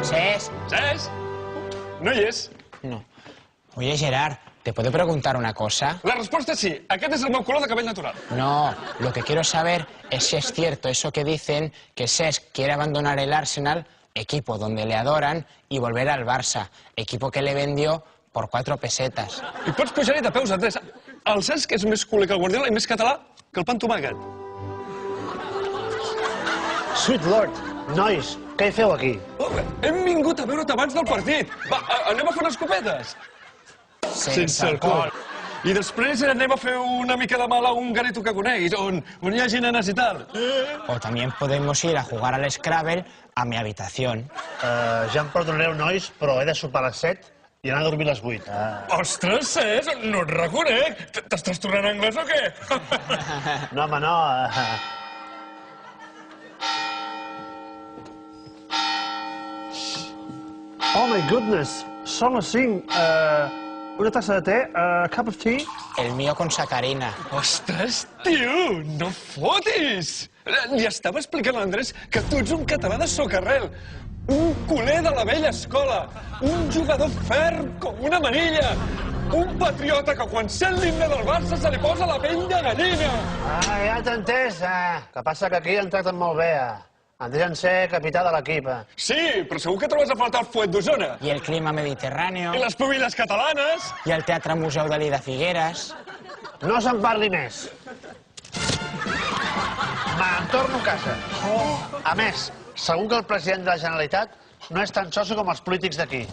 Cesc. Cesc? No hi és. No. Oye, Gerard, ¿te puedo preguntar una cosa? La respuesta es sí. Aquest és el meu color de cabell natural. No, lo que quiero saber es si es cierto eso que dicen que Cesc quiere abandonar el Arsenal, equipo donde le adoran, y volver al Barça, equipo que le vendió por 4 pesetas. I pots pujar-hi de peus a 3. El Cesc és més culer que el Guardiola i més català que el pa amb tomàquet. Sweet Lord, nois, què hi feu aquí? Oh, hem vingut a veure't abans del partit. Va, anem a fer unes copetes. Sense alcohol. I després anem a fer una mica de mal a un garito que coneguis, on hi hagi nenes i tal. O también podemos ir a jugar al Scrabble a mi habitación. Ja em perdonareu, nois, però he de sopar a les 7 i anar a dormir a les 8. Ostres, Cesc, no et reconec. T'estàs tornant anglès o què? No, home, no. Oh, my goodness. Són les 5. Una tassa de té, a cup of tea. El mío con sacarina. Ostres, tio, no fotis! Li estava explicant a l'Andrés que tu ets un català de socarrel, un culer de la vella escola, un jugador ferm com una manilla, un patriota que quan sent l'himne del Barça se li posa la pell de gallina. Ja t'he entès. Que passa que aquí em tracten molt bé. Em deixen ser capità de l'equip. Sí, però segur que trobes a faltar el fuet d'Osona. Y el clima mediterráneo. I les pubilles catalanes. Y el Teatre Museu de l'Ida Figueres. No se'n parli més. Me'n torno a casa. A més, segur que el president de la Generalitat no és tan xoso com els polítics d'aquí.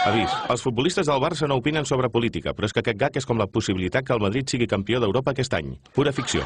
Avís, els futbolistes del Barça no opinen sobre política, però és que aquest gag és com la possibilitat que el Madrid sigui campió d'Europa aquest any. Pura ficció.